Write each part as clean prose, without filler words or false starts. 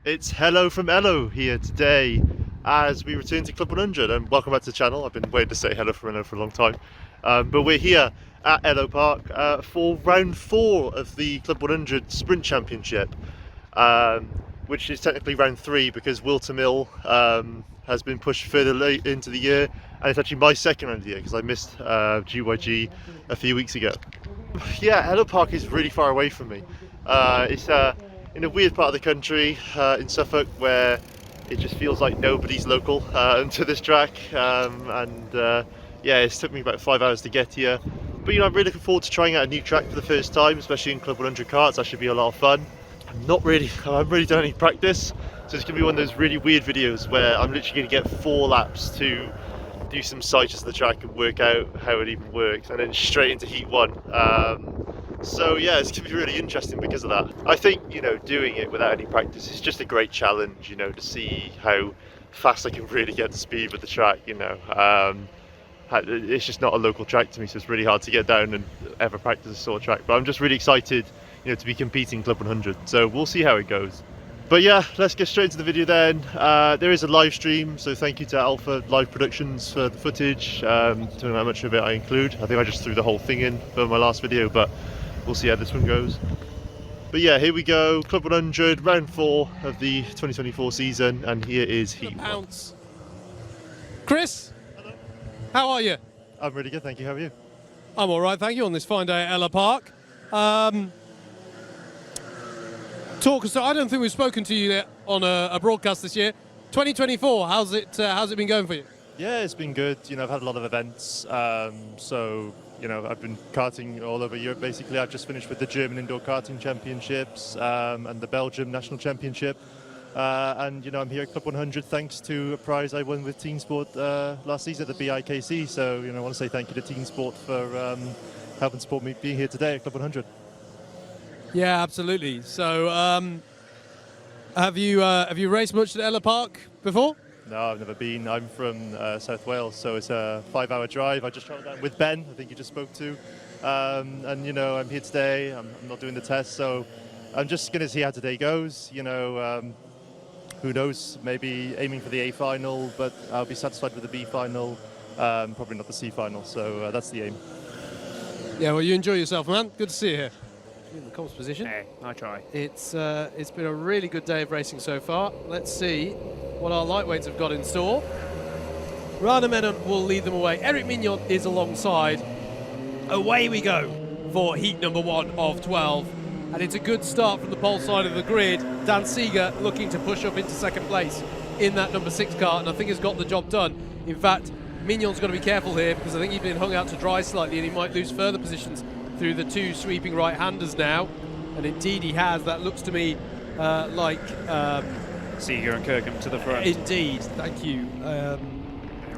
It's hello from Ellough here today as we return to Club 100, and welcome back to the channel. I've been waiting to say hello from Ellough for a long time, but we're here at Ellough Park for round 4 of the Club 100 Sprint Championship, which is technically round 3 because Wilton Mill has been pushed further late into the year, and it's actually my second round of the year because I missed GYG a few weeks ago. Yeah, Ellough Park is really far away from me. It's in a weird part of the country in Suffolk where it just feels like nobody's local to this track, yeah, it's took me about 5 hours to get here. But I'm really looking forward to trying out a new track for the first time, especially in Club 100 karts. That should be a lot of fun. I haven't really done any practice, so it's going to be one of those really weird videos where I'm literally going to get 4 laps to do some sights of the track and work out how it even works, and then straight into heat 1. So yeah, it's going to be really interesting because of that. I think, doing it without any practice is just a great challenge, to see how fast I can really get to speed with the track, It's just not a local track to me, so it's really hard to get down and ever practice a sort of track. But I'm just really excited, to be competing Club 100. So we'll see how it goes. But yeah, let's get straight into the video then. There is a live stream, so thank you to Alpha Live Productions for the footage. Don't know how much of it I include. I think I just threw the whole thing in for my last video, but we'll see how this one goes. But yeah, here we go, Club 100, round 4 of the 2024 season, and here is heat 1. Chris, hello. How are you? I'm really good, thank you. How are you? I'm all right, thank you, on this fine day at Ellough Park. Talk us. I don't think we've spoken to you on a broadcast this year. 2024, how's it been going for you? Yeah, it's been good. I've had a lot of events, so I've been karting all over Europe. Basically, I've just finished with the German Indoor Karting Championships and the Belgium National Championship, and I'm here at Club 100 thanks to a prize I won with Team Sport last season at the BIKC. So I want to say thank you to Team Sport for helping support me being here today at Club 100. Yeah, absolutely. So, have you raced much at Ellough Park before? No, I've never been. I'm from South Wales, so it's a 5-hour drive. I just travelled down with Ben, I think you just spoke to, and I'm here today. I'm not doing the test, so I'm just going to see how today goes. Who knows? Maybe aiming for the A final, but I'll be satisfied with the B final. Probably not the C final. So that's the aim. Yeah, well, you enjoy yourself, man. Good to see you here. In the comms position. Hey, I try. It's been a really good day of racing so far. Let's see what our lightweights have got in store. Rana Menon will lead them away. Eric Mignon is alongside. Away we go for heat number 1 of 12. And it's a good start from the pole side of the grid. Dan Seeger looking to push up into second place in that number 6 car, and I think has got the job done. In fact, Mignon's got to be careful here because I think he's been hung out to dry slightly and he might lose further positions through the 2 sweeping right-handers now, and indeed he has. That looks to me like Seeger and Kirkham to the front. Indeed, thank you.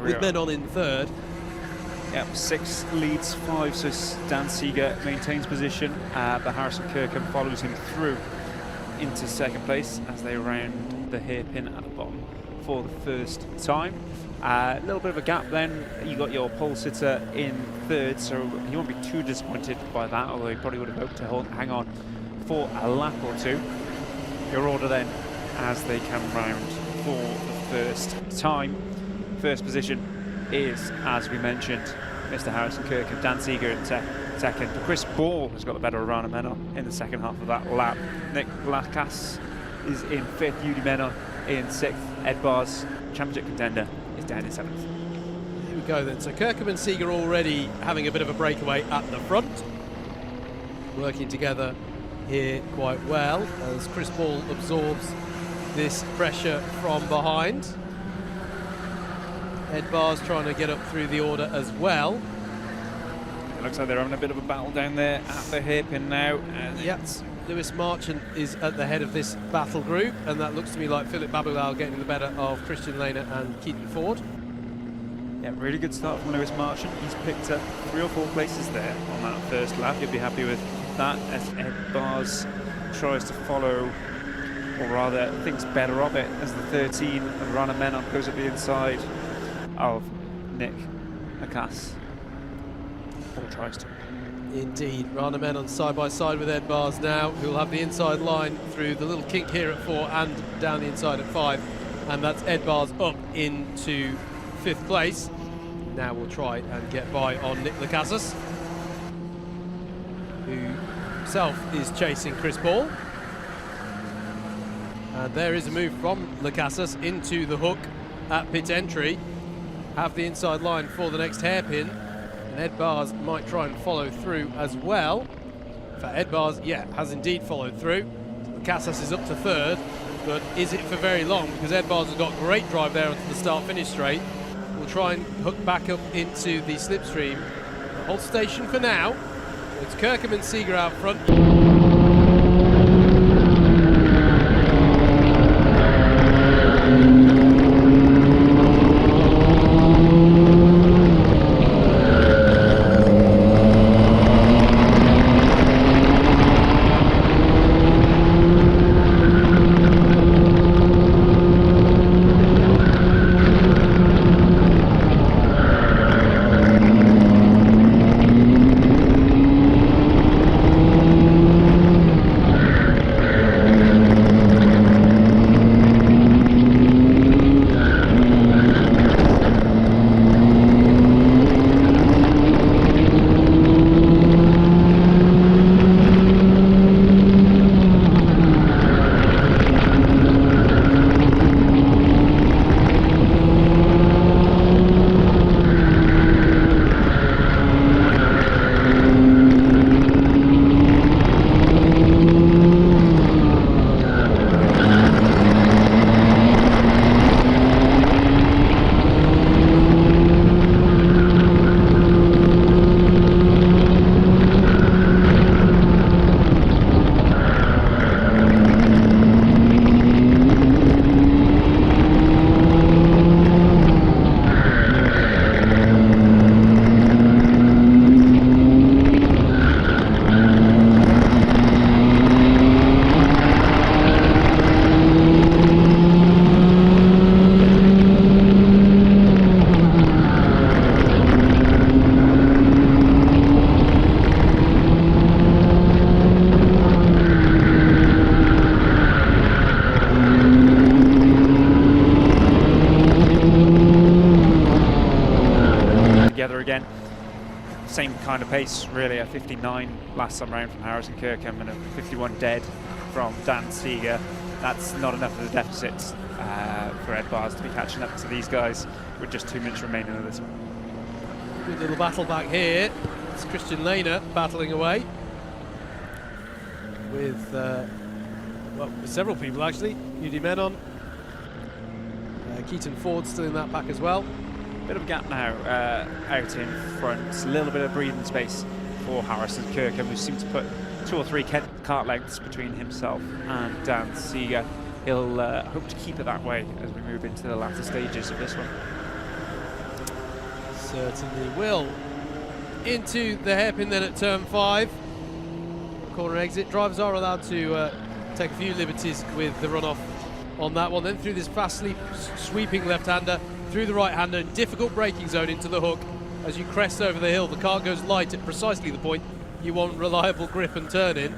With Menon in third. Yep, 6 leads 5, so Dan Seeger maintains position, but Harrison Kirkham follows him through into second place as they round the hairpin at the bottom for the first time. A little bit of a gap then. You got your pole sitter in third, so he won't be too disappointed by that, although he probably would have hoped to hang on for a lap or 2. Your order then as they come round for the first time. First position is, as we mentioned, Mr. Harrison Kirkham, Dan Seeger in second. Chris Ball has got the better of Rana Menon in the second half of that lap. Nick Lacas is in 5th, Yudi Menon in 6th. Ed Barr's championship contender is down in 7th. Here we go then. So Kirkham and Seeger already having a bit of a breakaway at the front. Working together here quite well as Chris Ball absorbs this pressure from behind. Ed Barr's trying to get up through the order as well. It looks like they're having a bit of a battle down there at the hairpin now. And yes, Lewis Marchant is at the head of this battle group, and that looks to me like Philip Babulal getting the better of Christian Lehner and Keaton Ford. Yeah, really good start from Lewis Marchant. He's picked up 3 or 4 places there on that first lap. You'll be happy with that as Ed Barrs tries to follow, or rather thinks better of it, as the 13 of Rana Menon goes at the inside of Nick Lacas. Or tries to. Indeed, Rana Men on side by side with Ed Bars now, who will have the inside line through the little kink here at 4 and down the inside at 5. And that's Ed Bars up into 5th place. Now we'll try and get by on Nick Lacasas, who himself is chasing Chris Ball. And there is a move from Lacasas into the hook at pit entry. Have the inside line for the next hairpin. And Ed Bars might try and follow through as well. In fact, Ed Bars, yeah, has indeed followed through. Lacasas is up to 3rd, but is it for very long? Because Ed Bars has got great drive there onto the start-finish straight. We'll try and hook back up into the slipstream. Hold station for now. It's Kirkham and Seeger out front. Again, same kind of pace really, a 59 last time round from Harrison Kirkham and a 51 dead from Dan Seeger. That's not enough of a deficit for Ed Bars to be catching up to these guys with just 2 minutes remaining of this one. Good little battle back here. It's Christian Lehner battling away with, with several people actually. UD Menon, Keaton Ford still in that pack as well. Bit of a gap now out in front, a little bit of breathing space for Harrison Kirkham, who seems to put 2 or 3 kart lengths between himself and Dan Seeger. He'll hope to keep it that way as we move into the latter stages of this one. Certainly will. Into the hairpin then at turn 5. Corner exit. Drivers are allowed to take a few liberties with the runoff on that one. Then through this fastly sweeping left-hander, through the right-hander, difficult braking zone into the hook. As you crest over the hill, the car goes light at precisely the point you want reliable grip and turn in.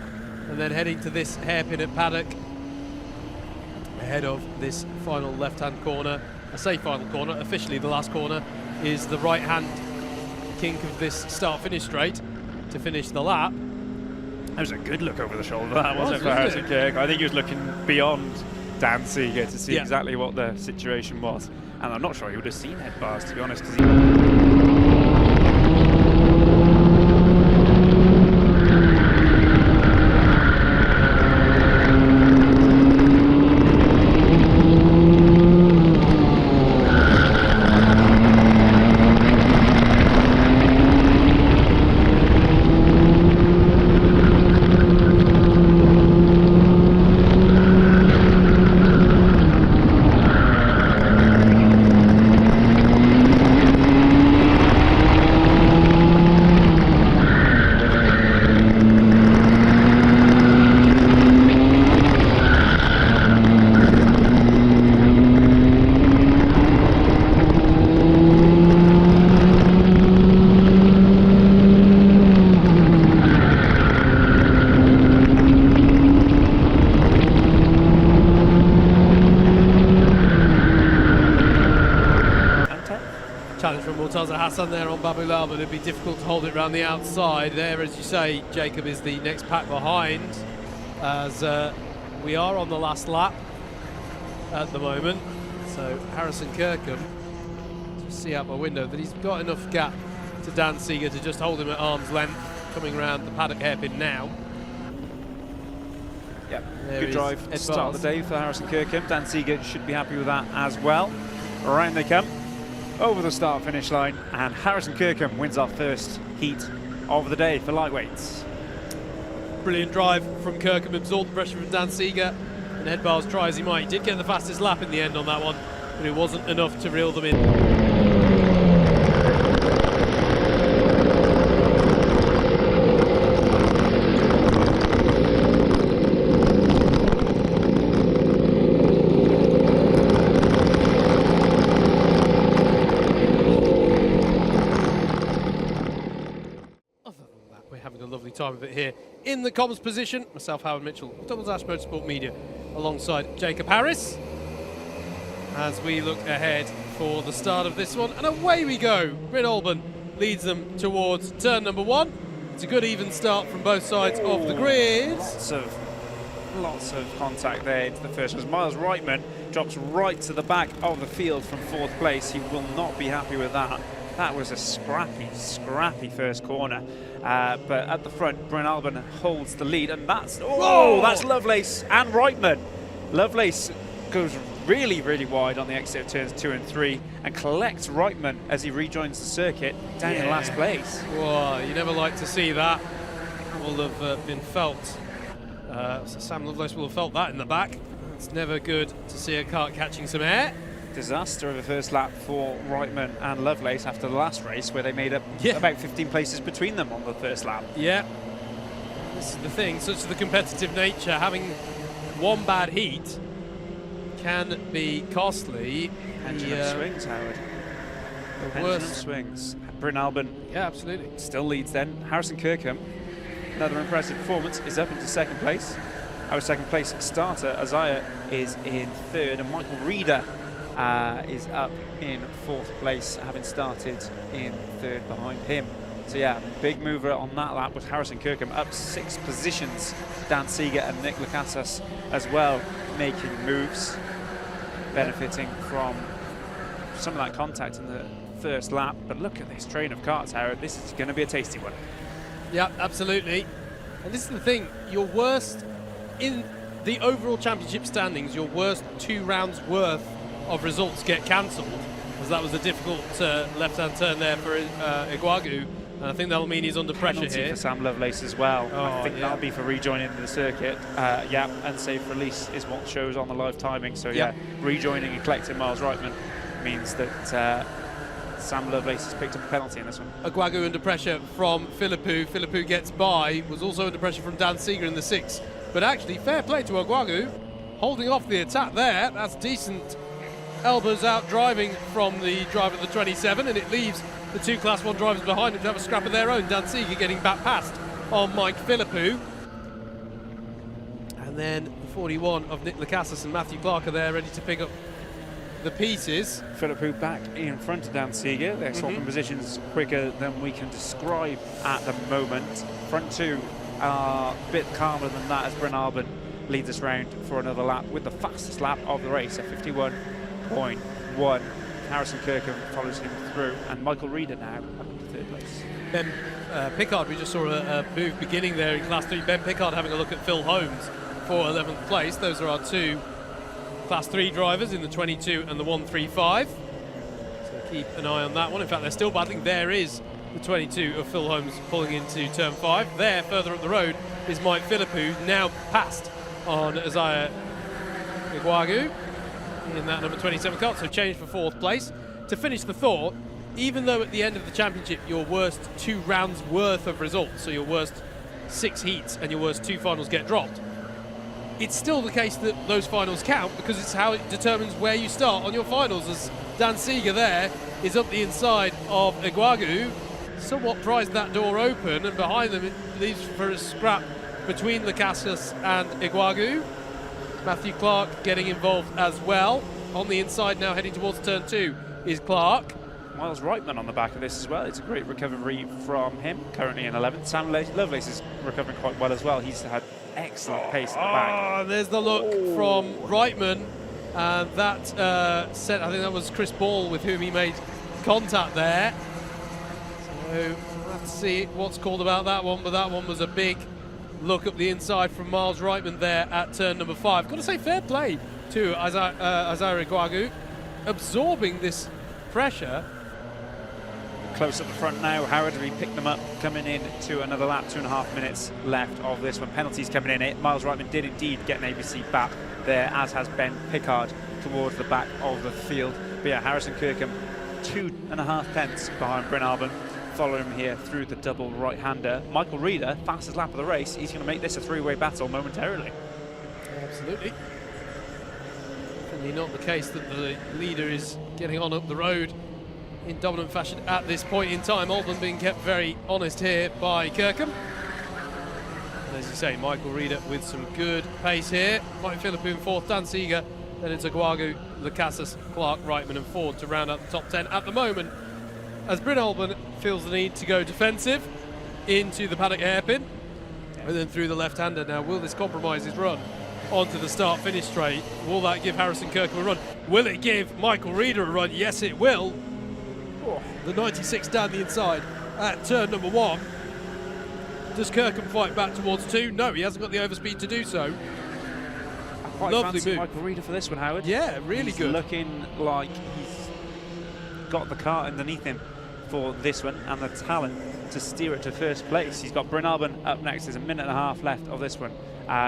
And then heading to this hairpin at Paddock, ahead of this final left-hand corner. I say final corner, officially the last corner is the right-hand kink of this start-finish straight to finish the lap. That was a good look over the shoulder, that wasn't it, for Harrison Kirk? I think he was looking beyond Dan Seeger to see exactly what the situation was. And I'm not sure he would have seen Ed Bars, to be honest, because he... Murtaza Hassan there on Babulal, but it'd be difficult to hold it around the outside. There, as you say, Jacob is the next pack behind, as we are on the last lap at the moment. So Harrison Kirkham, just see out my window that he's got enough gap to Dan Seeger to just hold him at arm's length, coming around the paddock hairpin now. Yep, There good is drive Ed start of the Barnes. day for Harrison Kirkham. Dan Seeger should be happy with that as well. Around they come, over the start finish line, and Harrison Kirkham wins our first heat of the day for lightweights. Brilliant drive from Kirkham, absorbed the pressure from Dan Seeger, and Ed Barnes try as he might. He did get the fastest lap in the end on that one, but it wasn't enough to reel them in. Having a lovely time of it here in the comms position. Myself, Howard Mitchell, Double Dash Motorsport Media, alongside Jacob Harris, as we look ahead for the start of this one. And away we go. Bryn Alban leads them towards turn number 1. It's a good even start from both sides of the grid. Lots of contact there into the first. As Miles Reitman drops right to the back of the field from 4th place. He will not be happy with that. That was a scrappy first corner. But at the front, Bryn Alban holds the lead, and that's that's Lovelace and Reitman. Lovelace goes really wide on the exit of turns 2 and 3 and collects Reitman as he rejoins the circuit down in last place. Whoa, you never like to see that. Will have been felt. So Sam Lovelace will have felt that in the back. It's never good to see a kart catching some air. Disaster of a first lap for Reitman and Lovelace after the last race, where they made up about 15 places between them on the first lap. Yeah, this is the thing, such is the competitive nature. Having one bad heat can be costly. Pendulum swings, Howard. Pendulum swings. Bryn Alban, yeah, absolutely, still leads then. Harrison Kirkham, another impressive performance, is up into 2nd place. Our 2nd place starter, Isaiah, is in 3rd, and Michael Reeder is up in 4th place, having started in 3rd behind him. So yeah, big mover on that lap with Harrison Kirkham up 6 positions. Dan Seeger and Nick Lacasas as well making moves, benefiting from some of that contact in the first lap. But look at this train of karts, Howard. This is going to be a tasty one. Yeah, absolutely. And this is the thing, your worst in the overall championship standings, your worst 2 rounds worth of results get cancelled, as that was a difficult left-hand turn there for Iguagu, and I think that'll mean he's under pressure Penalty here. For Sam Lovelace as well. Oh, I think that'll be for rejoining the circuit. And safe release is what shows on the live timing. So rejoining and collecting Miles Reitman means that Sam Lovelace has picked up a penalty in this one. Iguagu under pressure from Philippou. Philippou gets by, was also under pressure from Dan Seeger in the 6th. But actually, fair play to Iguagu, holding off the attack there. That's decent elbows out driving from the driver of the 27, and it leaves the 2 Class 1 drivers behind him to have a scrap of their own. Dan Seeger getting back past on Mike Philippou. And then the 41 of Nick Lacasas and Matthew Clark are there ready to pick up the pieces. Philippou back in front of Dan Seeger. They're swapping positions quicker than we can describe at the moment. Front 2 are a bit calmer than that, as Bryn Alban leads us round for another lap with the fastest lap of the race at 51.1. Harrison Kirkham follows him through, and Michael Reeder now up into 3rd place. Ben Pickard, we just saw a move beginning there in Class 3. Ben Pickard having a look at Phil Holmes for 11th place. Those are our 2 Class 3 drivers in the 22 and the 135. So keep an eye on that one. In fact, they're still battling. There is the 22 of Phil Holmes pulling into turn 5. There, further up the road, is Mike Philippou, now passed on Isaiah Iguagu in that number 27 car, so changed for 4th place. To finish the thought, even though at the end of the championship your worst 2 rounds worth of results, so your worst 6 heats and your worst 2 finals get dropped, it's still the case that those finals count, because it's how it determines where you start on your finals, as Dan Seeger there is up the inside of Iguagu, somewhat prized that door open, and behind them it leaves for a scrap between Lacasas and Iguagu. Matthew Clark getting involved as well. On the inside now, heading towards turn 2, is Clark. Miles Reitman on the back of this as well. It's a great recovery from him, currently in 11th. Sam Lovelace is recovering quite well as well. He's had excellent pace at the back. There's the look from Reitman. And that set, I think that was Chris Ball with whom he made contact there. So we'll have to see what's called about that one, but that one was a big look up the inside from Miles Reitman there at turn number 5. Got to say fair play to Azaire Guagu, absorbing this pressure. Close at the front now. Howard, we picked them up, coming in to another lap, 2.5 minutes left of this one. Penalties coming in. Miles Reitman did indeed get an ABC back there, as has Ben Pickard towards the back of the field. But yeah, Harrison Kirkham 2.5 tenths behind Bryn Arbon, following him here through the double right-hander. Michael Reeder, fastest lap of the race. He's going to make this a three-way battle momentarily. Absolutely. Definitely not the case that the leader is getting on up the road in dominant fashion at this point in time. Albon being kept very honest here by Kirkham. And as you say, Michael Reeder with some good pace here. Mike Philippou in 4th, Dan Seeger, then it's Aguagu, Lacasas, Clark, Reitman and Ford to round out the top 10 at the moment, as Bryn Albon feels the need to go defensive into the paddock hairpin and then through the left-hander. Now, will this compromise his run onto the start-finish straight? Will that give Harrison Kirkham a run? Will it give Michael Reeder a run? Yes, it will. The 96 down the inside at turn number 1. Does Kirkham fight back towards 2? No, he hasn't got the overspeed to do so. I quite Lovely fancy move. Michael Reeder for this one, Howard. Yeah, really He's good. Looking like he's got the car underneath him for this one and the talent to steer it to first place. He's got Bryn Arbon up next. There's a minute and a half left of this one.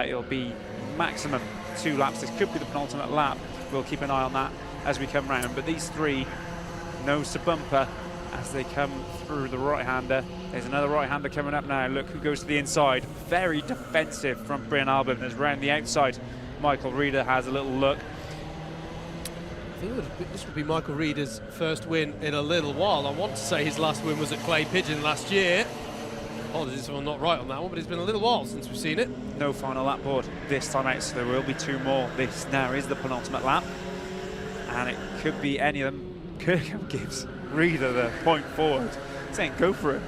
It'll be maximum 2 laps. This could be the penultimate lap. We'll keep an eye on that as we come round. But these three nose to bumper as they come through the right-hander. There's another right-hander coming up now. Look who goes to the inside. Very defensive from Bryn Arbon. As round the outside, Michael Reeder has a little look. I think this would be Michael Reeder's first win in a little while. I want to say his last win was at Clay Pigeon last year. Apologies if I'm not right on that one, but it's been a little while since we've seen it. No final lap board this time out, so there will be 2 more. This now is the penultimate lap, and it could be any of them. Kirkham gives Reeder the point forward, saying go for it.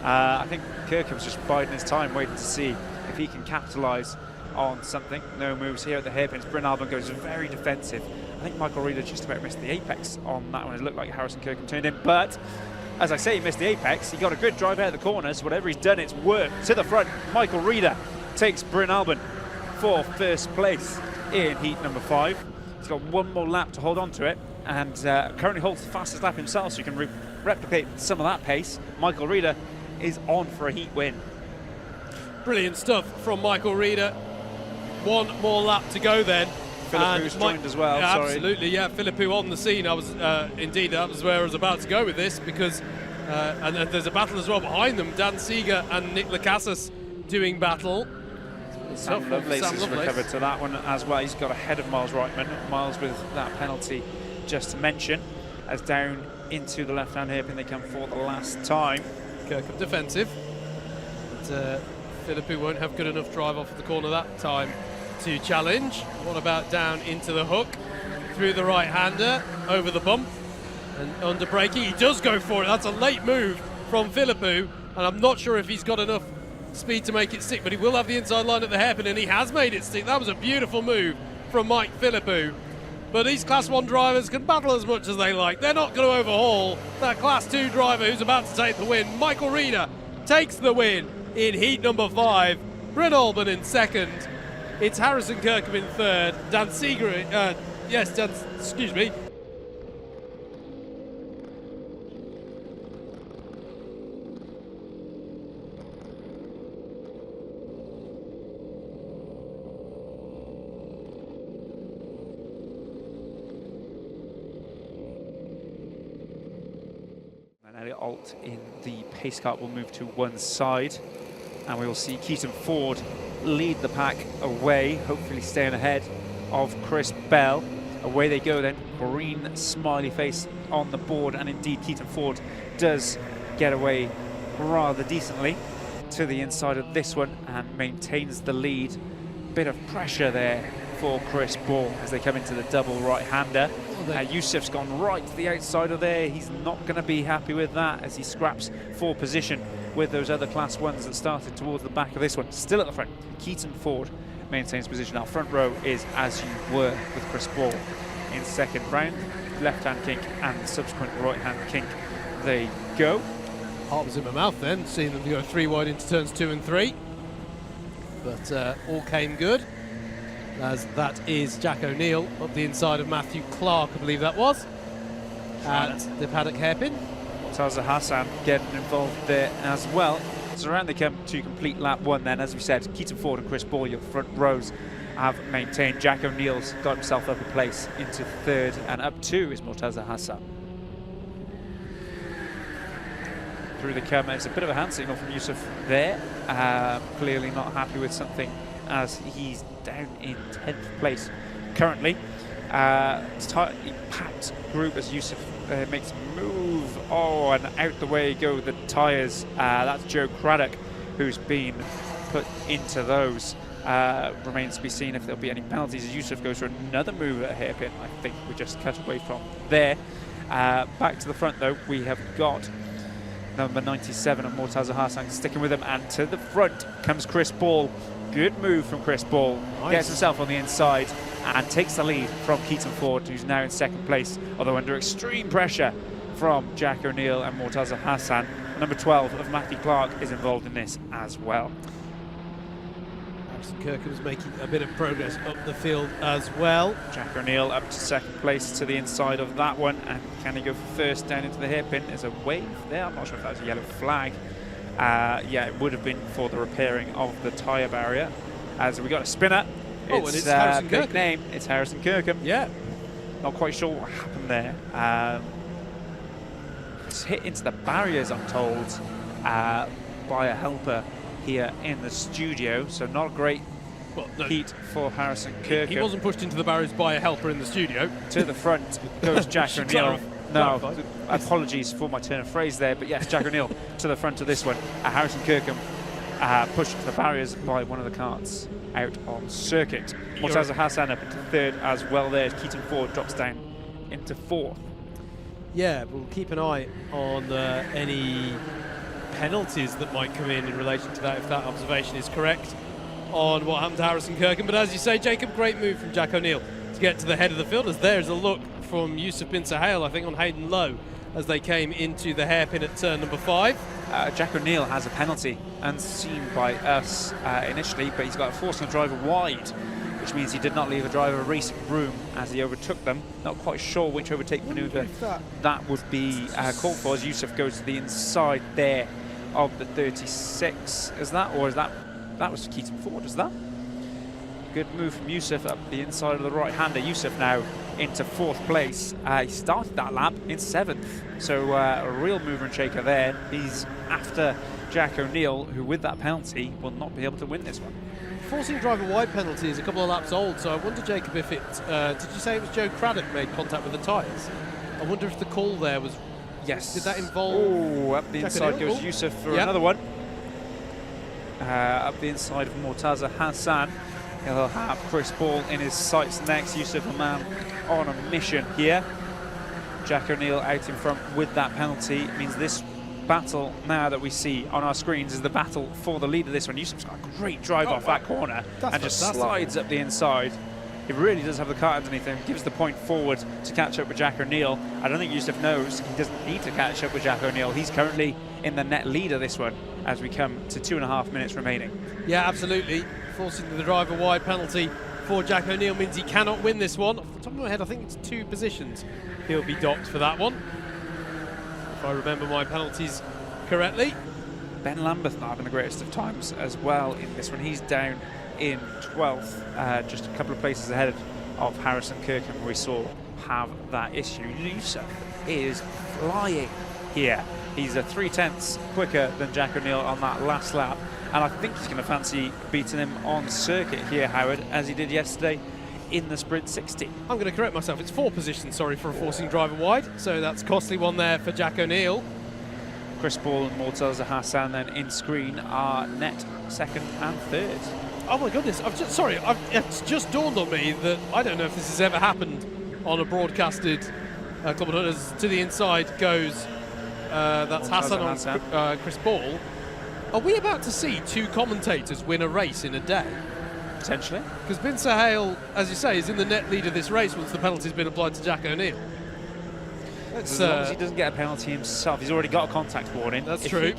I think Kirkham's just biding his time, waiting to see if he can capitalise on something. No moves here at the hairpins. Bryn Arbon goes very defensive. I think Michael Reeder just about missed the apex on that one. It looked like Harrison Kirkham turned in, but as I say, he missed the apex. He got a good drive out of the corners. Whatever he's done, it's worked. To the front, Michael Reeder takes Bryn Arbon for first place in heat number 5. He's got 1 more lap to hold on to it, and currently holds the fastest lap himself, so you can replicate some of that pace. Michael Reeder is on for a heat win. Brilliant stuff from Michael Reeder. 1 more lap to go then. Philippou's joined as well. Yeah, sorry. absolutely, yeah. Philippou on the scene. I was indeed, that was where I was about to go with this, because and there's a battle as well behind them. Dan Seeger and Nick Lacasas doing battle. Sam Lovelace has recovered to that one as well. He's got ahead of Miles Reitman. Miles with that penalty just to mention, as down into the left-hand hairpin they come for the last time. Kirkham defensive. But Philippou won't have good enough drive off of the corner that time to challenge. What about down into the hook, through the right-hander, over the bump, and under braking? He does go for it. That's a late move from Philippou, and I'm not sure if he's got enough speed to make it stick, but he will have the inside line at the hairpin, and he has made it stick. That was a beautiful move from Mike Philippou. But these Class 1 drivers can battle as much as they like. They're not going to overhaul that Class 2 driver who's about to take the win. Michael Reeder takes the win in heat number 5. Bryn Albon in 2nd. It's Harrison Kirkham in 3rd. Dan Seeger, excuse me. Elliot Alt in the pace car will move to one side, and we will see Keaton Ford lead the pack away, hopefully staying ahead of Chris Bell. Away they go then, green smiley face on the board, and indeed Keaton Ford does get away rather decently to the inside of this one and maintains the lead. Bit of pressure there for Chris Ball as they come into the double right-hander. Yusuf's gone right to the outside of there. He's not going to be happy with that as he scraps for position with those other Class 1s that started towards the back of this one. Still at the front, Keaton Ford maintains position. Our front row is as you were with Chris Ball in second round. Left-hand kink and the subsequent right-hand kink. They go. Heart was in my mouth then, seeing them go 3 wide into turns 2 and 3. But all came good, as that is Jack O'Neill up the inside of Matthew Clark, I believe that was, at the paddock hairpin. Taza Hassan getting involved there as well. So around they come to complete lap 1 then. As we said, Keaton Ford and Chris Ball, your front rows, have maintained. Jack O'Neill's got himself up a place into 3rd, and up 2 is Murtaza Hassan. Through the come, it's a bit of a hand signal from Yusuf there. Clearly not happy with something as he's down in 10th place currently. Tightly packed group as Yusuf makes a move. Oh, and out the way go the tyres. That's Joe Craddock who's been put into those. Remains to be seen if there'll be any penalties as Yusuf goes for another move at a hairpin. I think we just cut away from there. Back to the front though, we have got number 97 of Murtaza Hassan sticking with him, and to the front comes Chris Ball. Good move from Chris Ball. Nice. Gets himself on the inside and takes the lead from Keaton Ford, who's now in second place, although under extreme pressure from Jack O'Neill and Murtaza Hassan. Number 12 of Matthew Clark is involved in this as well. Kirkham's making a bit of progress up the field as well. Jack O'Neill up to second place to the inside of that one, and can he go first down into the hairpin? There's a wave there. I'm not sure if that was a yellow flag. Yeah, it would have been for the repairing of the tyre barrier. As we got a spinner. Oh, and it's Harrison big Kirkham. name. It's Harrison Kirkham. Yeah. Not quite sure what happened there. It's hit into the barriers, I'm told, by a helper here in the studio. So not a great heat for Harrison Kirkham. He wasn't pushed into the barriers by a helper in the studio. To the front goes Jack O'Neill. No, apologies for my turn of phrase there, but yes, Jack O'Neill to the front of this one. Harrison Kirkham pushed to the barriers by one of the carts out on circuit. Murtaza Hassan up into 3rd as well there. Keaton Ford drops down into 4th. Yeah, we'll keep an eye on any penalties that might come in relation to that, if that observation is correct on what happened to Harrison Kirkham. But as you say, Jacob, great move from Jack O'Neill to get to the head of the field, as there's a look from Yusuf bin Sahel, I think, on Hayden Lowe as they came into the hairpin at turn number 5. Jack O'Neill has a penalty, unseen by us initially, but he's got a forcing the driver wide, which means he did not leave the driver racing room as he overtook them. Not quite sure which overtake manoeuvre that would be called for, as Yusuf goes to the inside there of the 36. Is that, or is that was Keaton Ford, is that? Good move from Yusuf up the inside of the right-hander. Yusuf now into 4th place. He started that lap in 7th, so a real mover and shaker there. He's after Jack O'Neill, who with that penalty will not be able to win this one. Forcing driver wide penalty is a couple of laps old, so I wonder, Jacob, if it, did you say it was Joe Craddock made contact with the tyres? I wonder if the call there was, yes. Did that involve? Oh, up the Jack inside O'Neill? goes Yusuf for another one. Up the inside of Murtaza Hassan. He'll have Chris Ball in his sights next. Yusuf, a man on a mission here. Jack O'Neill out in front with that penalty. It means this battle now that we see on our screens is the battle for the lead of this one. Yusuf's got a great drive off that corner and just slides up the inside. He really does have the car underneath him, gives the point forward to catch up with Jack O'Neill. I don't think Yusuf knows he doesn't need to catch up with Jack O'Neill. He's currently in the net lead of this one as we come to 2.5 minutes remaining. Yeah, absolutely. Forcing the driver wide penalty for Jack O'Neill means he cannot win this one. Off the top of my head, I think it's 2 positions he'll be docked for that one, if I remember my penalties correctly. Ben Lambeth not having the greatest of times as well in this one. He's down in 12th, just a couple of places ahead of Harrison Kirkham, we saw have that issue. Yusuf is flying here. He's a 3/10 quicker than Jack O'Neill on that last lap, and I think he's going to fancy beating him on circuit here, Howard, as he did yesterday in the sprint 60. I'm going to correct myself, it's 4 positions, sorry, for a forcing driver wide, so that's a costly one there for Jack O'Neill. Chris Ball and Murtaza Hassan then in screen are net 2nd and 3rd. Oh my goodness, it's just dawned on me that I don't know if this has ever happened on a broadcasted Club100. As to the inside goes, that's Hassan on Chris Ball. Are we about to see two commentators win a race in a day? Potentially. Because Bin Sahel, as you say, is in the net lead of this race once the penalty's been applied to Jack O'Neill. As long as he doesn't get a penalty himself, he's already got a contact warning. That's If true.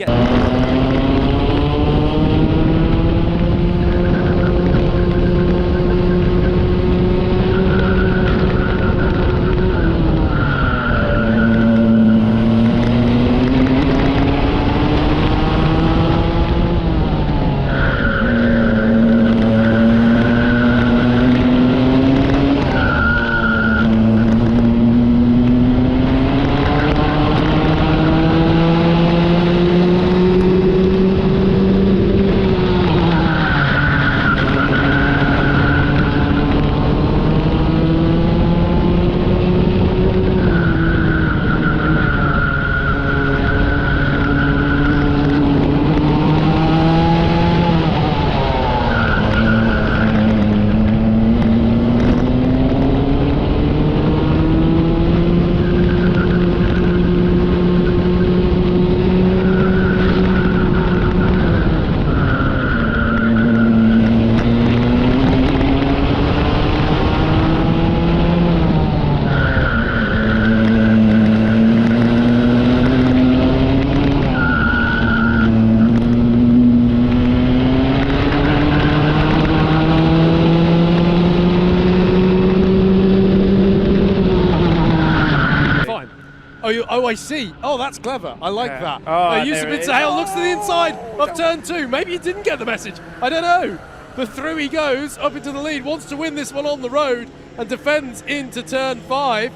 Oh, I see. Oh, that's clever. I like that. Yusuf Bin Sahel looks to the inside of turn 2. Maybe he didn't get the message. I don't know. But through he goes, up into the lead, wants to win this one on the road and defends into turn 5.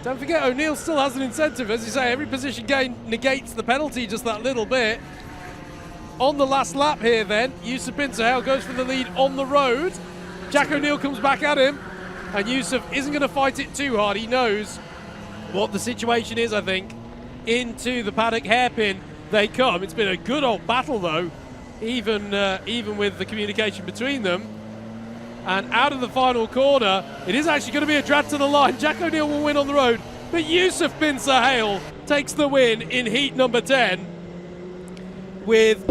Don't forget, O'Neill still has an incentive. As you say, every position gain negates the penalty just that little bit. On the last lap here then, Yusuf Bin Sahel goes for the lead on the road. Jack O'Neill comes back at him, and Yusuf isn't going to fight it too hard. He knows what the situation is, I think. Into the paddock hairpin they come. It's been a good old battle though, even with the communication between them. And out of the final corner, it is actually going to be a drag to the line. Jack O'Neill will win on the road, but Yusuf Bin Sahel takes the win in heat number 10 with...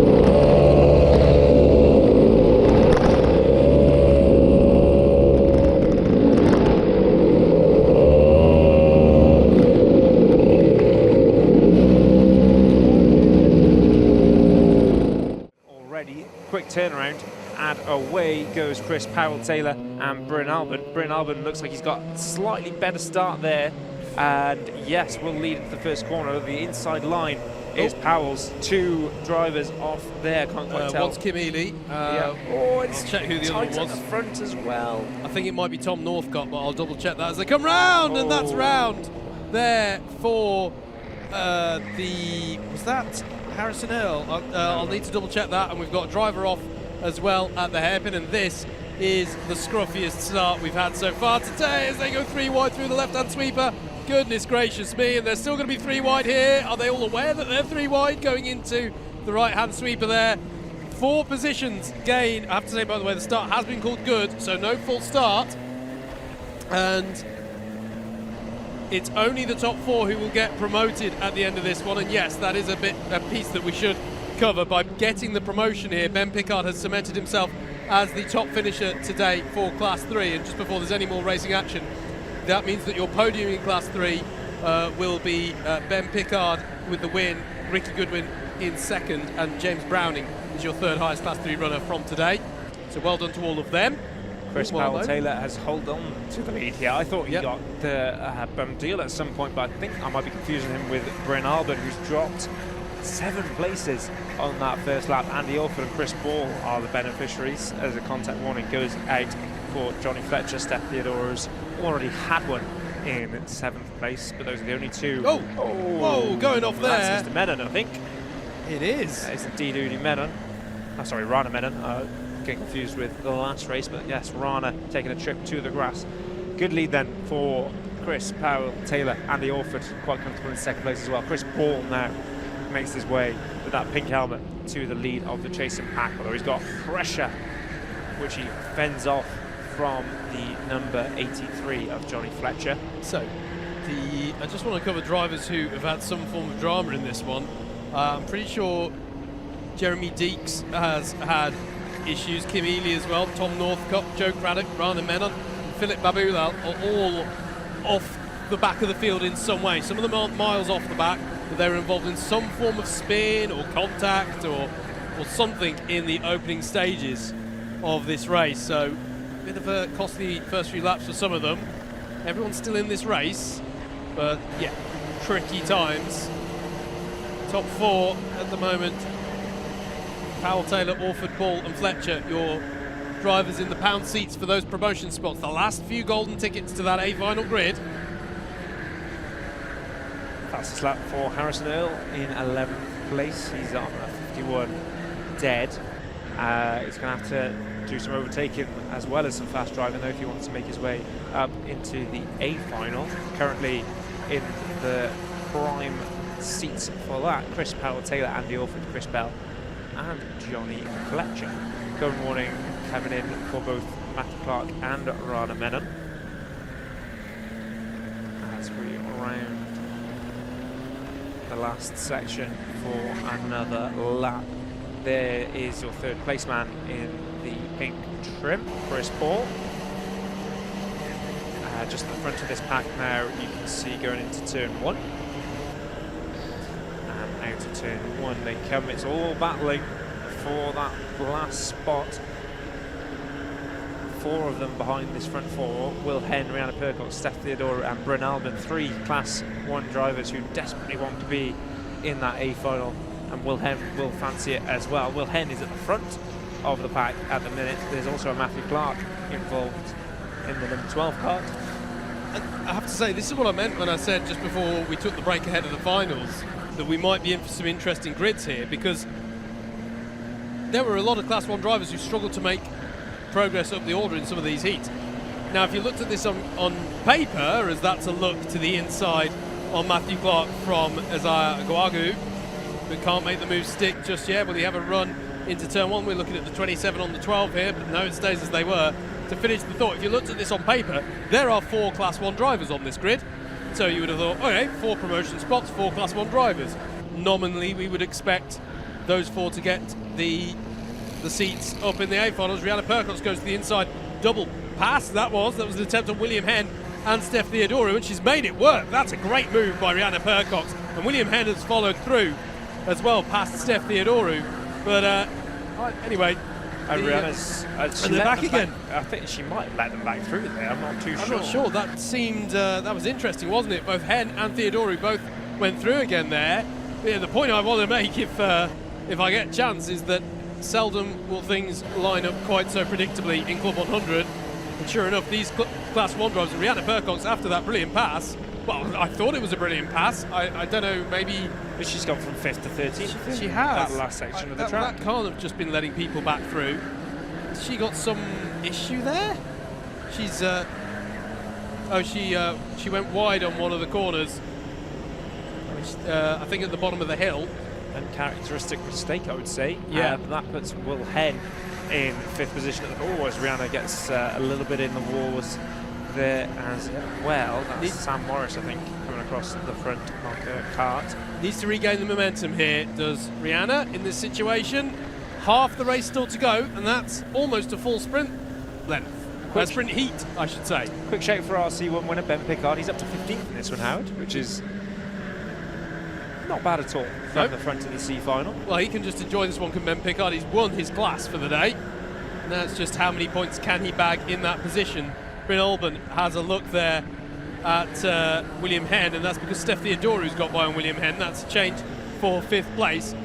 Quick turnaround, and away goes Chris Powell-Taylor and Bryn Albin. Bryn Albin looks like he's got a slightly better start there, and yes, will lead into the first corner. The inside line is Powell's. Two drivers off there, can't quite tell. One's Kim Ely. Let's check who the other one was. At the front as well. I think it might be Tom Northcott, but I'll double check that as they come round, and that's round there for was that Harrison Earl? I'll need to double check that, and we've got a driver off as well at the hairpin, and this is the scruffiest start we've had so far today as they go 3 wide through the left-hand sweeper. Goodness gracious me, and they're still going to be 3 wide here. Are they all aware that they're 3 wide going into the right-hand sweeper there? 4 positions gain. I have to say, by the way, the start has been called good, so no full start. And it's only the top 4 who will get promoted at the end of this one, and yes, that is a piece that we should cover. By getting the promotion here, Ben Pickard has cemented himself as the top finisher today for Class 3, and just before there's any more racing action, that means that your podium in Class 3 will be Ben Pickard with the win, Ricky Goodwin in second, and James Browning is your 3rd highest Class 3 runner from today. So well done to all of them. Chris Powell-Taylor has held on to the lead here. I thought he got the bum deal at some point, but I think I might be confusing him with Bryn Albin, who's dropped 7 places on that first lap. Andy Orford and Chris Ball are the beneficiaries as a contact warning goes out for Johnny Fletcher. Steph Theodore's already had one in 7th place, but those are the only 2. Whoa, going off there. That's Mr. Menon, I think. It is. It's indeed Udi Menon. Sorry, Rana Menon. Getting confused with the last race, but yes, Rana taking a trip to the grass. Good lead then for Chris Powell-Taylor. Andy Orford quite comfortable in 2nd place as well. Chris Ball now makes his way with that pink helmet to the lead of the chasing pack, although he's got pressure which he fends off from the number 83 of Johnny Fletcher. So, I just want to cover drivers who have had some form of drama in this one. I'm pretty sure Jeremy Deeks has had issues, Kim Ely as well, Tom Northcott, Joe Craddock, Rana Menon, Philip Babulal are all off the back of the field in some way. Some of them aren't miles off the back, but they're involved in some form of spin or contact or something in the opening stages of this race. So a bit of a costly first few laps for some of them. Everyone's still in this race, but yeah, tricky times. Top four at the moment: Powell, Taylor, Orford, Ball and Fletcher, your drivers in the pound seats for those promotion spots. The last few golden tickets to that A final grid. Fastest lap for Harrison Earl in 11th place. He's on a 51 dead. He's going to have to do some overtaking as well as some fast driving though if he wants to make his way up into the A final. Currently in the prime seats for that: Chris Powell, Taylor, Andy Orford, Chris Bell and Johnny Fletcher. Code warning coming in for both Matthew Clark and Rana Menon as we round the last section for another lap. There is your third place man in the pink trim, Chris Ball. Just at the front of this pack now, you can see going into turn one. And out of turn one they come. It's all battling for that last spot. Four of them behind this front four: Will Henn, Rihanna Percock, Steph Theodora and Bryn Albin. Three Class 1 drivers who desperately want to be in that A final, and Will Henn will fancy it as well. Will Henn is at the front of the pack at the minute. There's also a Matthew Clark involved in the number 12 Kart. I have to say, this is what I meant when I said just before we took the break ahead of the finals that we might be in for some interesting grids here, because there were a lot of Class 1 drivers who struggled to make progress up the order in some of these heats. Now, if you looked at this on paper, as that's a look to the inside on Matthew Clark from Isaiah Aguagu, but can't make the move stick just yet. Will he have a run into turn one? We're looking at the 27 on the 12 here, but no, it stays as they were. To finish the thought, if you looked at this on paper, there are 4 Class 1 drivers on this grid. So you would have thought, okay, 4 promotion spots, 4 Class 1 drivers. Nominally, we would expect those 4 to get the seats up in the A finals. Rihanna Percox goes to the inside, double pass. That was an attempt on William Henn and Steph Theodora, and she's made it work. That's a great move by Rihanna Percox, and William Henn has followed through as well past Steph Theodora. But anyway, and Rihanna's and they're back again. I think she might let them back through there. I'm not too sure. I'm not sure. That seemed that was interesting, wasn't it? Both Henn and Theodora both went through again there. Yeah, the point I want to make, if I get a chance, is that seldom will things line up quite so predictably in Club 100. And sure enough, these Class 1 drivers, Rihanna Percox, after that brilliant pass, well, I thought it was a brilliant pass. I don't know, maybe... But she's gone from 5th to 13th. She has. That last section of the track. That can't have just been letting people back through. Has she got some issue there? She's... she went wide on one of the corners. I think at the bottom of the hill. Uncharacteristic mistake, I would say. Yeah. That puts Will Henn in 5th position at the wall, as Rihanna gets a little bit in the walls there as well. That's Sam Morris, I think, coming across the front of her Kart. Needs to regain the momentum here, does Rihanna, in this situation. Half the race still to go, and that's almost a full sprint length. Sprint heat, I should say. Quick shout for RC1 winner Ben Pickard. He's up to 15th in this one, Howard, which is not bad at all from the front of the C final. Well, he can just enjoy this one, can Ben Pickard. He's won his class for the day. And that's just how many points can he bag in that position. Bryn Albin has a look there at William Henn, and that's because Steph Theodorou's got by on William Henn. That's a change for 5th place.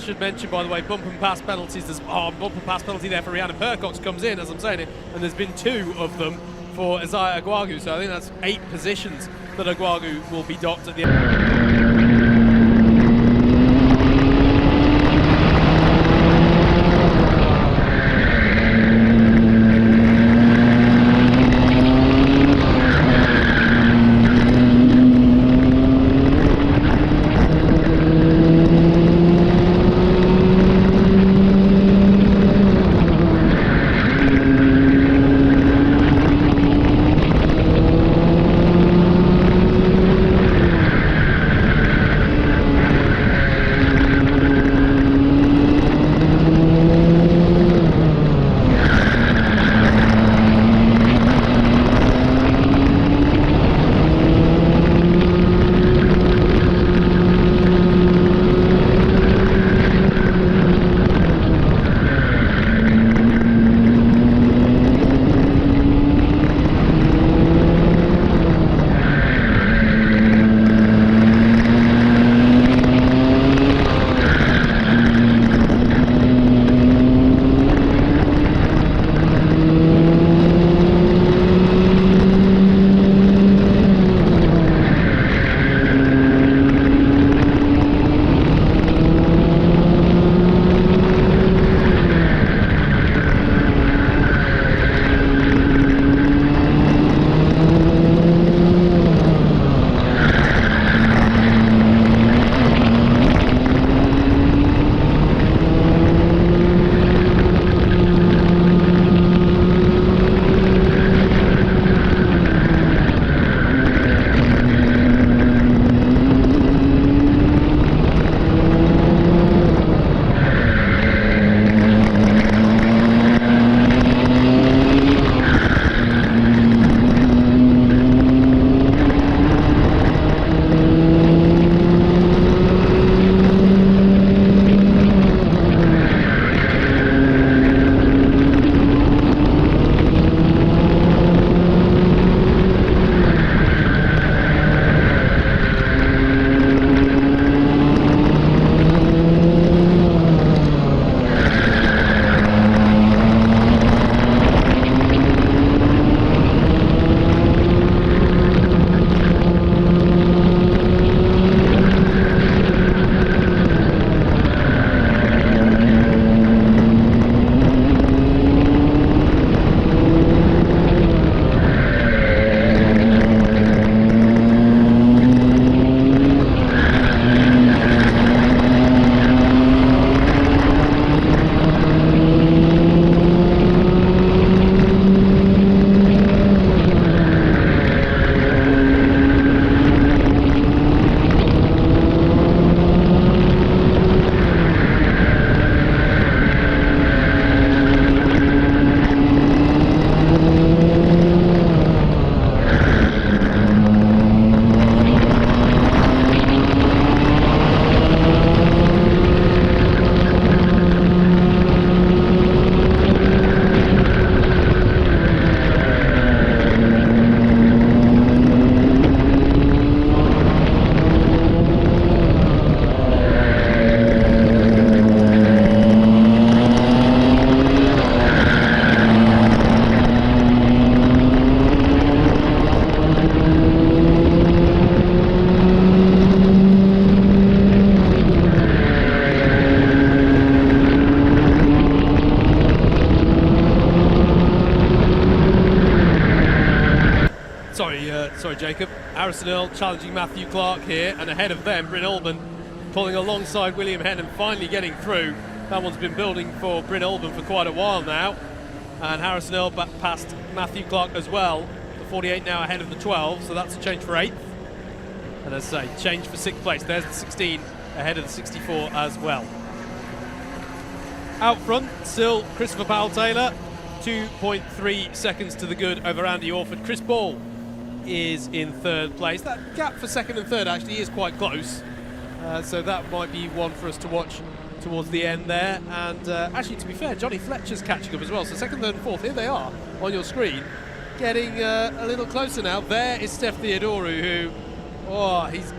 Should mention, by the way, bump and pass penalties. There's bump and pass penalty there for Rihanna Percox comes in, as I'm saying it, and there's been 2 of them for Isaiah Aguagu. So I think that's 8 positions that Aguagu will be docked at the end. Jacob. Harrison Earl challenging Matthew Clark here, and ahead of them, Bryn Olban pulling alongside William Henn and finally getting through. That one's been building for Bryn Olban for quite a while now. And Harrison Earl back past Matthew Clark as well. The 48 now ahead of the 12, so that's a change for 8th. And as I say, change for 6th place. There's the 16 ahead of the 64 as well. Out front, still Christopher Powell-Taylor. 2.3 seconds to the good over Andy Orford. Chris Ball is in 3rd place. That gap for 2nd and 3rd actually is quite close. So that might be one for us to watch towards the end there. And actually, to be fair, Johnny Fletcher's catching up as well. So 2nd, 3rd and 4th, here they are on your screen. Getting a little closer now. There is Steph Theodoru, who, he's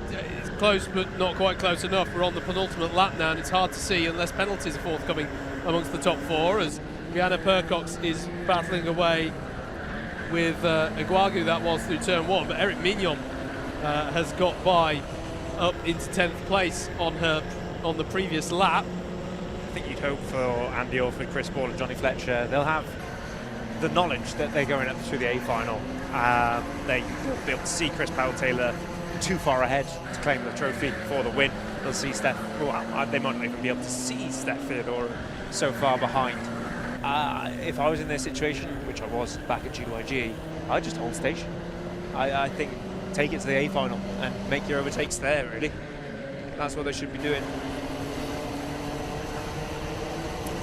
close but not quite close enough. We're on the penultimate lap now, and it's hard to see unless penalties are forthcoming amongst the top 4, as Rihanna Percox is battling away with Iguagu, that was through turn 1, but Eric Mignon has got by up into 10th place on the previous lap. I think you'd hope for Andy Orford, Chris Ball and Johnny Fletcher, they'll have the knowledge that they're going up through the A final. They'll be able to see Chris Powell-Taylor too far ahead to claim the trophy for the win. They'll see Steph, they might not even be able to see Steph Theodora so far behind. If I was in their situation, which I was back at GYG, I'd just hold station. I think take it to the A final and make your overtakes there, really. That's what they should be doing.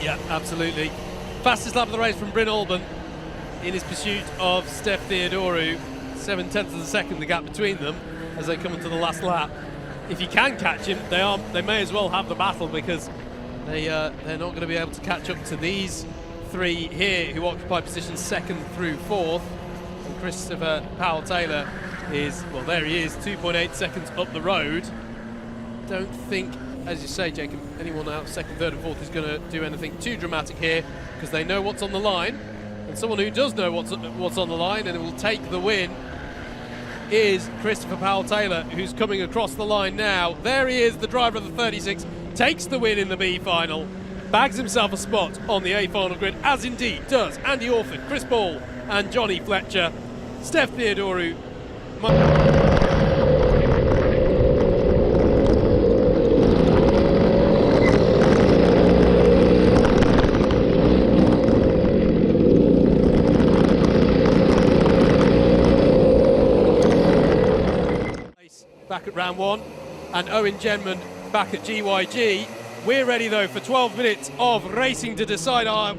Yeah, absolutely. Fastest lap of the race from Bryn Olban in his pursuit of Steph Theodoru. 7/10 of a second, the gap between them as they come into the last lap. If you can catch him, they may as well have the battle, because they're not going to be able to catch up to these 3 here who occupy positions 2nd through 4th. And Christopher Powell-Taylor is, well, there he is, 2.8 seconds up the road. Don't think, as you say, Jacob, anyone out 2nd, 3rd and 4th is going to do anything too dramatic here, because they know what's on the line. And someone who does know what's on the line and will take the win is Christopher Powell-Taylor, who's coming across the line now. There he is, the driver of the 36, takes the win in the B final, bags himself a spot on the A final grid, as indeed does Andy Orford, Chris Ball and Johnny Fletcher. Steph Theodoru back at round 1, and Owen Genman back at GYG. We're ready though for 12 minutes of racing to decide our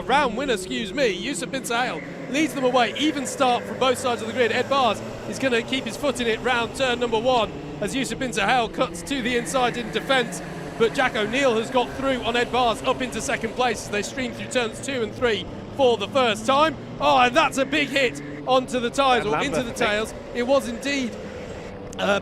round winner, Yusuf Bin Sahel leads them away. Even start from both sides of the grid. Ed Bars is going to keep his foot in it round turn number 1 as Yusuf Bin Sahel cuts to the inside in defence. But Jack O'Neill has got through on Ed Bars up into 2nd place as they stream through turns 2 and 3 for the first time. Oh, and that's a big hit onto the tyres, or into the tails. It was indeed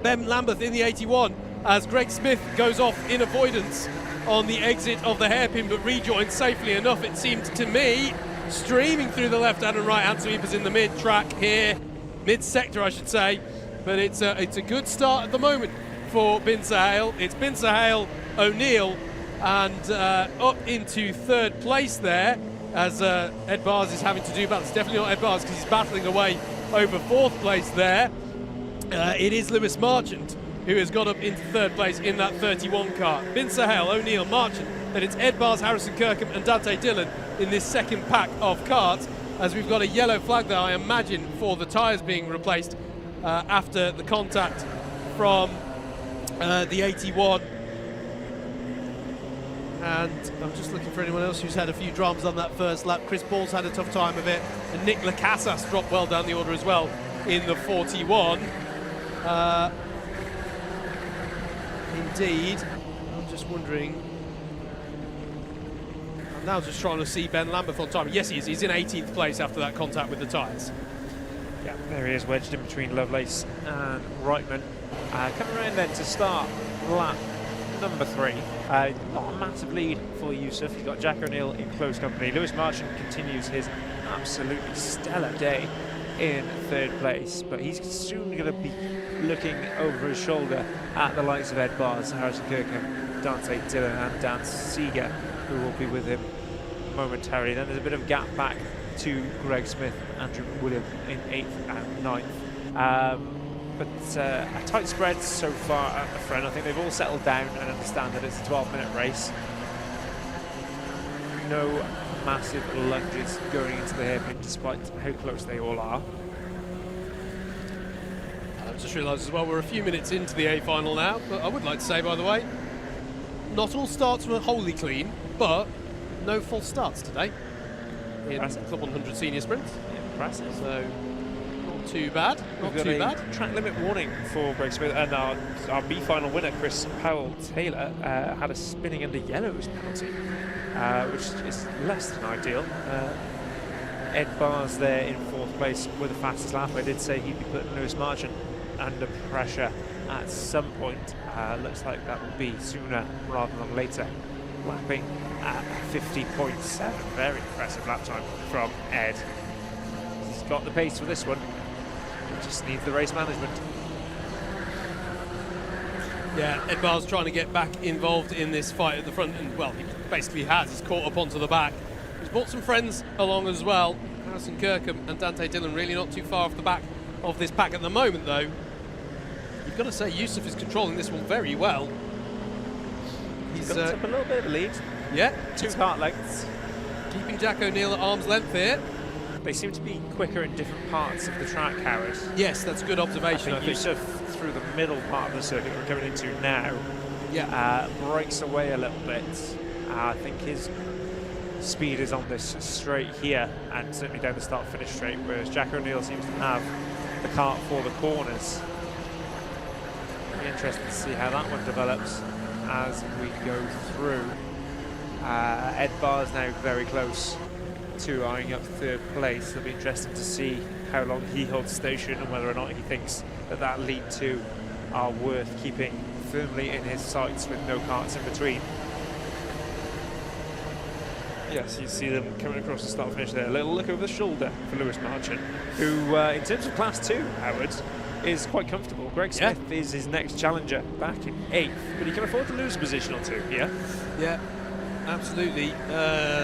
Ben Lambeth in the 81 as Greg Smith goes off in avoidance on the exit of the hairpin, but rejoins safely enough, it seemed to me, streaming through the left hand and right hand sweepers in the mid-track here, mid-sector I should say. But it's a good start at the moment for Bin Sahel. It's Bin Sahel, O'Neill and up into 3rd place there as Ed Bars is having to do battle. It's definitely not Ed Bars because he's battling away over 4th place there. It is Lewis Marchant who has got up into 3rd place in that 31 car. Bin Sahel, O'Neill, Marchant, then it's Ed Bars, Harrison Kirkham and Dante Dillon in this 2nd pack of karts, as we've got a yellow flag there, I imagine, for the tyres being replaced after the contact from the 81. And I'm just looking for anyone else who's had a few dramas on that first lap. Chris Ball's had a tough time of it, and Nick Lacasas dropped well down the order as well in the 41. Indeed. I'm just wondering. I'm now just trying to see Ben Lambeth on time. Yes, he is. He's in 18th place after that contact with the tyres. Yeah, there he is, wedged in between Lovelace and Reitman. Coming around then to start lap number 3. Not a massive lead for Yusuf. He's got Jack O'Neill in close company. Lewis Marchant continues his absolutely stellar day in 3rd place, but he's soon going to be looking over his shoulder at the likes of Ed Bars, Harrison Kirkham, Dante Dillon and Dan Seeger, who will be with him momentarily. Then there's a bit of gap back to Greg Smith, Andrew William in 8th and 9th But a tight spread so far at the front. I think they've all settled down and understand that it's a 12-minute race. No massive lunges going into the hairpin, despite how close they all are. I've just realised as well we're a few minutes into the A final now, but I would like to say, by the way, not all starts were wholly clean, but no false starts today in Club 100 senior sprints. Impressive. So not too bad. Not We've got too a bad. track limit warning for Greg Smith, and our B final winner, Chris Powell-Taylor, had a spinning under yellows penalty, which is less than ideal. Ed Barr's there in 4th place with the fastest lap. I did say he'd be putting Lewis Marchant under pressure at some point. Looks like that will be sooner rather than later. Lapping at 50.7. Very impressive lap time from Ed. He's got the pace for this one. He just needs the race management. Yeah, Ed Barr's trying to get back involved in this fight at the front, and well, he basically has. He's caught up onto the back. He's brought some friends along as well. Harrison Kirkham and Dante Dillon really not too far off the back of this pack at the moment, though. You've got to say, Yusuf is controlling this one very well. He's got up a little bit of a lead. Yeah. 2 kart lengths. Keeping Jack O'Neill at arm's length here. They seem to be quicker in different parts of the track, Howard. Yes, that's a good observation. I think Yusuf, through the middle part of the circuit we're coming into now, breaks away a little bit. I think his speed is on this straight here, and certainly down the start-finish straight, whereas Jack O'Neill seems to have the kart for the corners. Be interesting to see how that one develops as we go through. Ed Barr's now very close to eyeing up 3rd place. It'll be interesting to see how long he holds station and whether or not he thinks that that lead 2 are worth keeping firmly in his sights with no karts in between. Yes, you see them coming across the start finish there. A little look over the shoulder for Lewis Marchant, who in terms of Class 2, Howard, is quite comfortable. Greg Smith is his next challenger, back in 8th, but he can afford to lose a position or 2 here. Yeah, absolutely.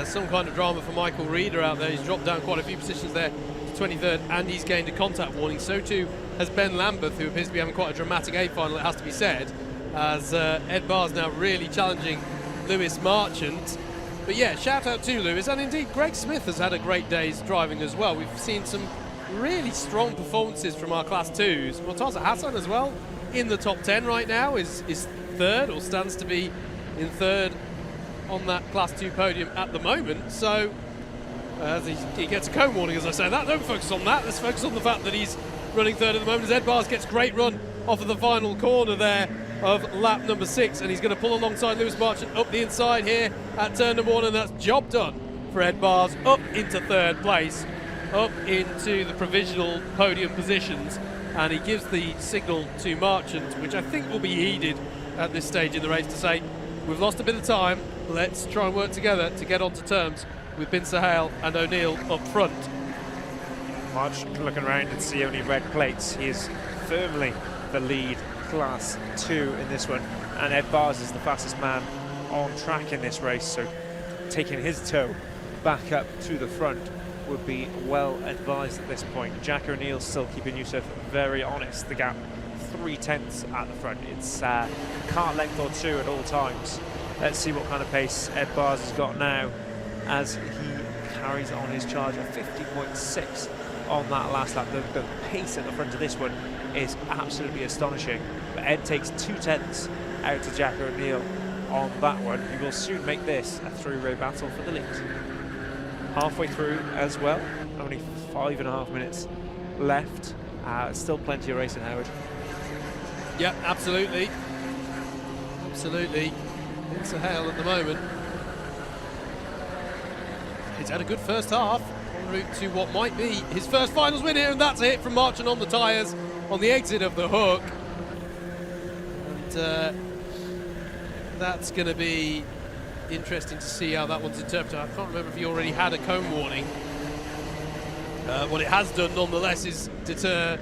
Some kind of drama for Michael Reeder out there. He's dropped down quite a few positions there to 23rd, and he's gained a contact warning. So too has Ben Lambeth, who appears to be having quite a dramatic A final, it has to be said, as Ed Barr's now really challenging Lewis Marchant. But yeah, shout out to Lewis, and indeed Greg Smith has had a great day's driving as well. We've seen some really strong performances from our Class 2s. Murtaza Hassan as well in the top 10 right now, is 3rd, or stands to be in 3rd on that Class 2 podium at the moment. So as he gets a cone warning as I say that. Don't focus on that, let's focus on the fact that he's running 3rd at the moment, as Ed Barrs gets great run off of the final corner there of lap number 6, and he's going to pull alongside Lewis Marchant up the inside here at turn number 1, and that's job done for Ed Barrs, up into 3rd place, up into the provisional podium positions, and he gives the signal to Marchant, which I think will be heeded at this stage in the race, to say we've lost a bit of time, let's try and work together to get onto terms with Bin Sahel and O'Neill up front. Marchant looking around and see only red plates. He is firmly the lead Class 2 in this one, and Ed Barrs is the fastest man on track in this race, so taking his toe back up to the front would be well advised at this point. Jack O'Neill still keeping Yusuf very honest, the gap 3/10 at the front. It's kart length or 2 at all times. Let's see what kind of pace Ed Barrs has got now as he carries on his charge of 50.6 on that last lap. The pace at the front of this one is absolutely astonishing. But Ed takes 2/10 out to Jack O'Neill on that one. He will soon make this a three-way battle for the lead. Halfway through as well, only 5.5 minutes left. Still plenty of racing, Howard. Yeah, absolutely. Absolutely. It's a hail at the moment. He's had a good first half, en route to what might be his first finals win here, and that's a hit from Marchant on the tyres on the exit of the hook. And that's going to be interesting to see how that one's interpreted. I can't remember if he already had a cone warning. What it has done, nonetheless, is deter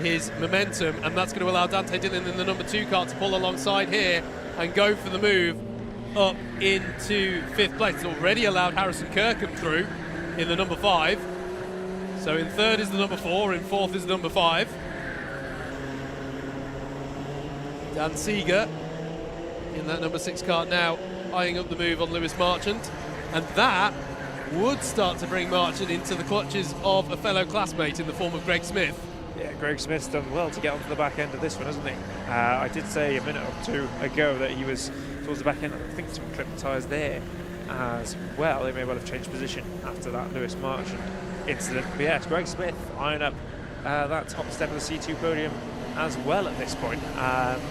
his momentum, and that's going to allow Dante Dillon in the number 2 car to pull alongside here and go for the move up into 5th place. It's already allowed Harrison Kirkham through in the number 5. So in 3rd is the number 4, in 4th is the number 5. Dan Seeger in that number 6 kart now, eyeing up the move on Lewis Marchant, and that would start to bring Marchant into the clutches of a fellow classmate in the form of Greg Smith. Yeah, Greg Smith's done well to get onto the back end of this one, hasn't he? I did say a minute or two ago that he was towards the back end. I think some clipped tyres there as well. They may well have changed position after that Lewis Marchant incident. But yes, Greg Smith eyeing up that top step of the C2 podium as well at this point.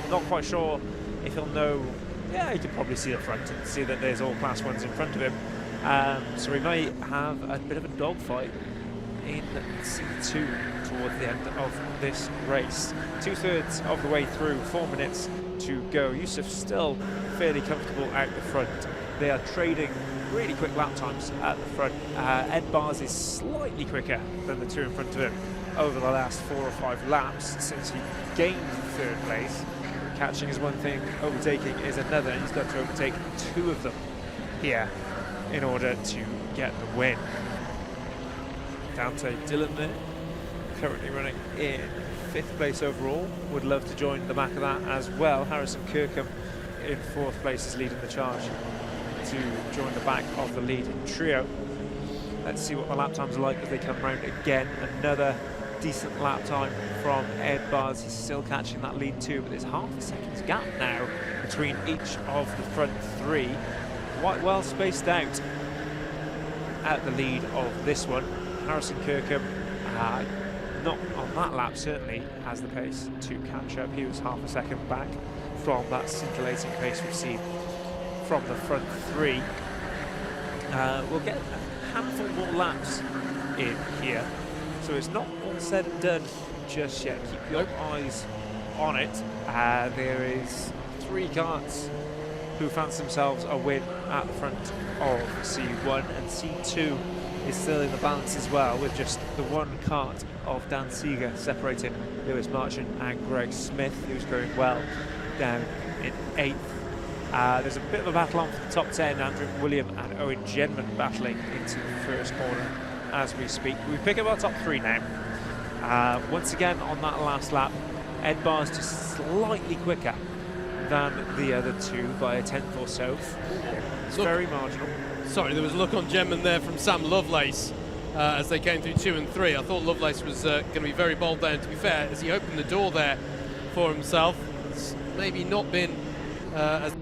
Not quite sure if he'll know. Yeah, he can probably see the front and see that there's all Class 1s in front of him. So we may have a bit of a dogfight in C2 towards the end of this race. 2/3 of the way through, 4 minutes to go. Yusuf's still fairly comfortable out the front. They are trading really quick lap times at the front. Ed Bars is slightly quicker than the two in front of him over the last 4 or 5 laps since he gained 3rd place. Catching is one thing, overtaking is another. He's got to overtake 2 of them here in order to get the win. Dante Dillon there, currently running in 5th place overall. Would love to join the back of that as well. Harrison Kirkham in 4th place is leading the charge to join the back of the lead trio. Let's see what the lap times are like as they come round again. Another decent lap time from Ed Bars. He's still catching that lead too, but there's half a second's gap now between each of the front 3. Quite well spaced out at the lead of this one. Harrison Kirkham, not on that lap certainly, has the pace to catch up. He was half a second back from that scintillating pace we've seen from the front 3. We'll get a handful more laps in here, so it's not all said and done just yet. Keep your eyes on it. There is 3 karts who fancy themselves a win at the front of C1, and C2 is still in the balance as well, with just the 1 kart of Dan Seeger separating Lewis Marchant and Greg Smith, who's going well down in 8th. There's a bit of a battle on for the top 10. Andrew William and Owen Genman battling into the first corner as we speak. We pick up our top 3 now. Once again on that last lap, Ed Bars just slightly quicker than the other 2 by a 10th or so. It's very marginal. Sorry, there was a look on Genman there from Sam Lovelace as they came through 2 and 3. I thought Lovelace was going to be very bold there, and to be fair, as he opened the door there for himself, it's maybe not been as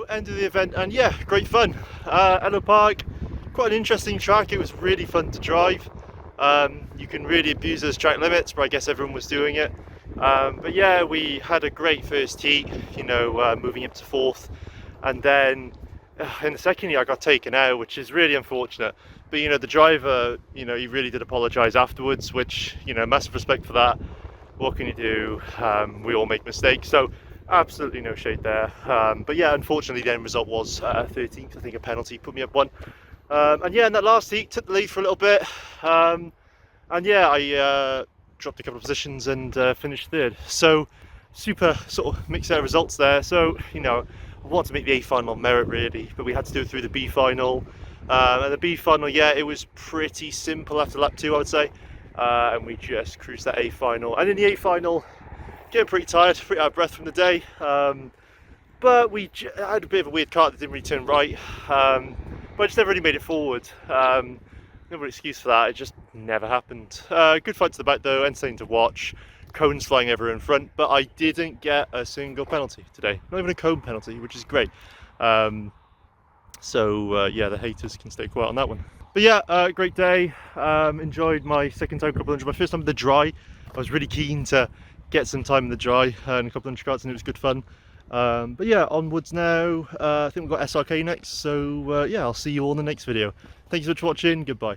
end of the event, and yeah, great fun. Ellough Park, quite an interesting track. It was really fun to drive. You can really abuse those track limits, but I guess everyone was doing it. But yeah, we had a great first heat, you know, moving up to 4th, and then in the second heat I got taken out, which is really unfortunate. But you know, the driver, you know, he really did apologise afterwards, which, you know, massive respect for that. What can you do? We all make mistakes, so absolutely no shade there. But yeah, unfortunately the end result was 13th. I think a penalty put me up 1. And yeah, in that last heat, took the lead for a little bit. And yeah, I dropped a couple of positions and finished 3rd. So super sort of mixed set of results there. So, you know, I wanted to make the A final on merit really, but we had to do it through the B final. And the B final, yeah, it was pretty simple after lap 2, I would say. And we just cruised that A final. And in the A final, getting pretty tired, pretty out of breath from the day. But I had a bit of a weird kart that didn't really turn right. But I just never really made it forward. No excuse for that, it just never happened. Good fight to the back though, entertaining to watch. Cones flying everywhere in front, but I didn't get a single penalty today. Not even a cone penalty, which is great. So yeah, the haters can stay quiet on that one. But yeah, great day. Enjoyed my second time Club100, my first time in the dry. I was really keen to get some time in the dry and a couple of karts, and it was good fun. But yeah, onwards now. I think we've got SRK next, so yeah, I'll see you all in the next video. Thank you so much for watching, goodbye.